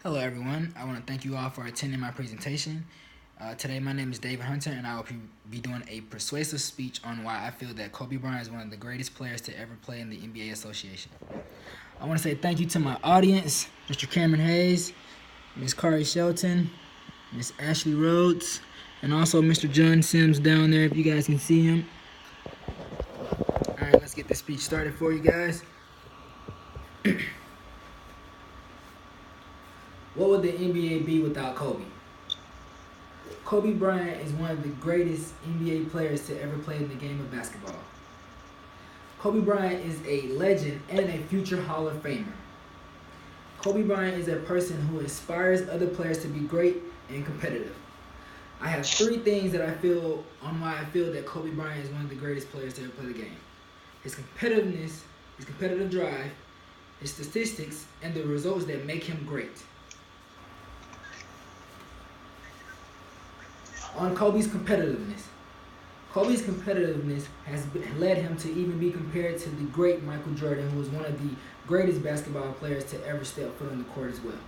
Hello everyone, I want to thank you all for attending my presentation. Today my name is David Hunter and I will be doing a persuasive speech on why I feel that Kobe Bryant is one of the greatest players to ever play in the NBA Association. I want to say thank you to my audience, Mr. Cameron Hayes, Ms. Kari Shelton, Ms. Ashley Rhodes, and also Mr. John Sims down there if you guys can see him. Alright, let's get this speech started for you guys. What would the NBA be without Kobe? Kobe Bryant is one of the greatest NBA players to ever play in the game of basketball. Kobe Bryant is a legend and a future Hall of Famer. Kobe Bryant is a person who inspires other players to be great and competitive. I have three things that I feel on why I feel that Kobe Bryant is one of the greatest players to ever play the game. His competitiveness, his competitive drive, his statistics, and the results that make him great. On Kobe's competitiveness. Kobe's competitiveness has led him to even be compared to the great Michael Jordan, who was one of the greatest basketball players to ever step foot on the court as well.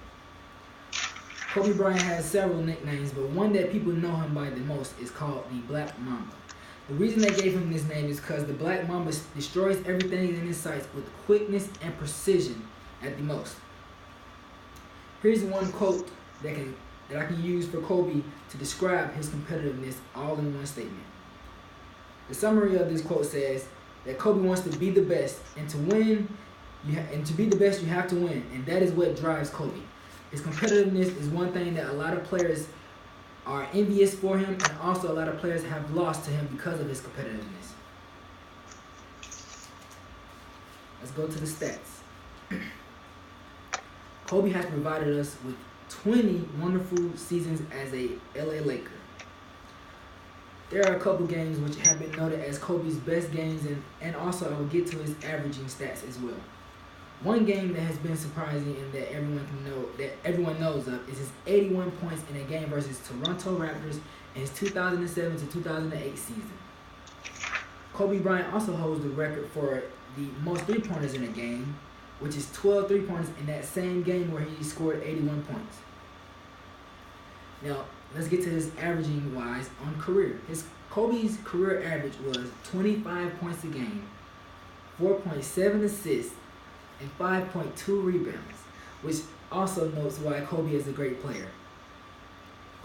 Kobe Bryant has several nicknames, but one that people know him by the most is called the Black Mamba. The reason they gave him this name is because the Black Mamba destroys everything in his sights with quickness and precision at the most. Here's one quote that I can use for Kobe to describe his competitiveness all in one statement. The summary of this quote says that Kobe wants to be the best, and to win, to be the best, you have to win, and that is what drives Kobe. His competitiveness is one thing that a lot of players are envious for him, and also a lot of players have lost to him because of his competitiveness. Let's go to the stats. Kobe has provided us with 20 wonderful seasons as a LA Laker. There are a couple games which have been noted as Kobe's best games, and also I will get to his averaging stats as well. One game that has been surprising and that everyone knows of is his 81 points in a game versus Toronto Raptors in his 2007 to 2008 season. Kobe Bryant also holds the record for the most three-pointers in a game, which is 12 three-pointers in that same game where he scored 81 points. Now, let's get to his averaging wise on career. Kobe's career average was 25 points a game, 4.7 assists, and 5.2 rebounds, which also notes why Kobe is a great player.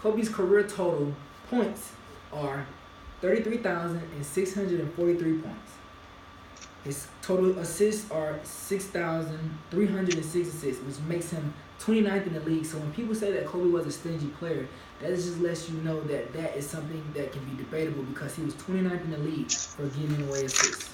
Kobe's career total points are 33,643 points. His total assists are 6,306 assists, which makes him 29th in the league. So when people say that Kobe was a stingy player, that just lets you know that that is something that can be debatable because he was 29th in the league for giving away assists.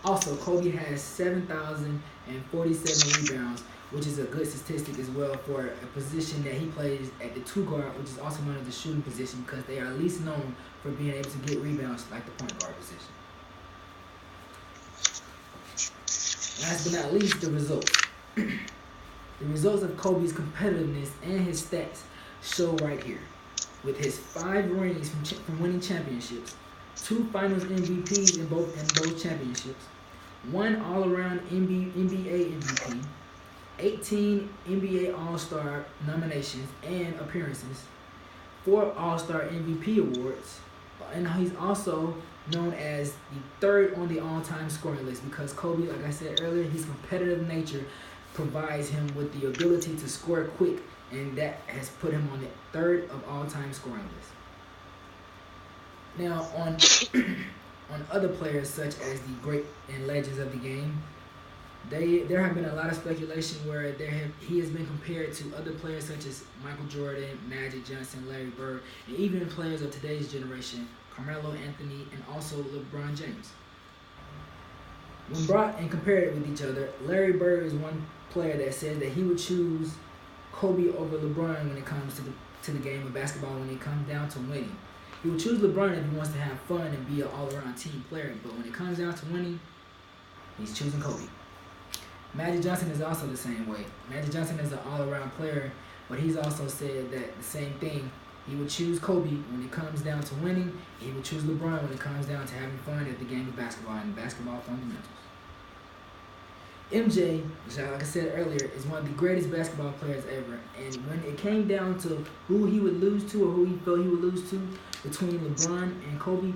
Also, Kobe has 7,047 rebounds, which is a good statistic as well for a position that he plays at the two guard, which is also known as the shooting position because they are least known for being able to get rebounds like the point guard position. Last but not least, the results. The results of Kobe's competitiveness and his stats show right here. With his 5 rings from winning championships, 2 Finals MVPs in both championships, 1 all-around NBA MVP, 18 NBA All-Star nominations and appearances, 4 All-Star MVP awards, and he's also known as the 3rd on the all-time scoring list because Kobe, like I said earlier, his competitive nature provides him with the ability to score quick, and that has put him on the 3rd of all-time scoring list. Now, on other players such as the great and legends of the game, there have been a lot of speculation where he has been compared to other players such as Michael Jordan, Magic Johnson, Larry Bird, and even players of today's generation, Carmelo Anthony, and also LeBron James. When brought and compared with each other, Larry Bird is one player that says that he would choose Kobe over LeBron when it comes to the game of basketball, when it comes down to winning. He would choose LeBron if he wants to have fun and be an all-around team player, but when it comes down to winning, he's choosing Kobe. Magic Johnson is also the same way. Magic Johnson is an all-around player, but he's also said that the same thing. He would choose Kobe when it comes down to winning. He would choose LeBron when it comes down to having fun at the game of basketball and basketball fundamentals. MJ, like I said earlier, is one of the greatest basketball players ever. And when it came down to who he would lose to or who he felt he would lose to between LeBron and Kobe,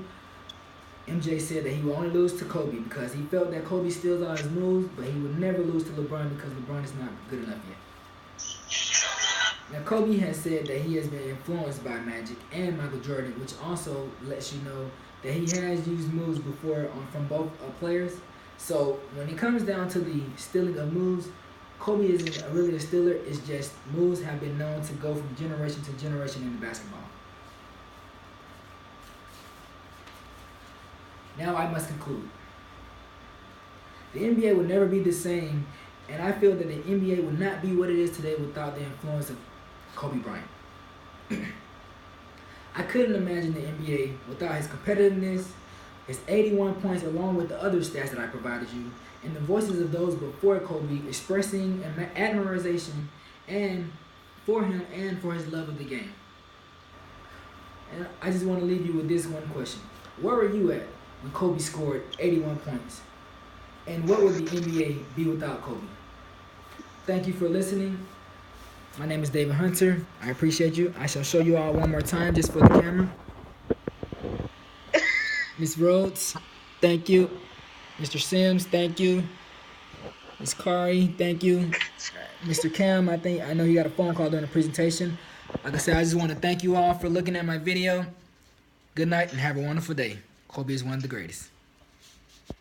MJ said that he would only lose to Kobe because he felt that Kobe steals all his moves, but he would never lose to LeBron because LeBron is not good enough yet. Now, Kobe has said that he has been influenced by Magic and Michael Jordan, which also lets you know that he has used moves before from both players. So when it comes down to the stealing of moves, Kobe isn't really a stealer. It's just moves have been known to go from generation to generation in basketball. Now I must conclude. The NBA will never be the same, and I feel that the NBA would not be what it is today without the influence of Kobe Bryant. I couldn't imagine the NBA without his competitiveness, his 81 points along with the other stats that I provided you, and the voices of those before Kobe expressing admiration and for him and for his love of the game. And I just want to leave you with this one question. Where were you at when Kobe scored 81 points? And what would the NBA be without Kobe? Thank you for listening. My name is David Hunter. I appreciate you. I shall show you all one more time just for the camera. Miss Rhodes, thank you. Mr. Sims, thank you. Miss Kari, thank you. Mr. Cam, I know you got a phone call during the presentation. Like I said, I just want to thank you all for looking at my video. Good night and have a wonderful day. Kobe is one of the greatest.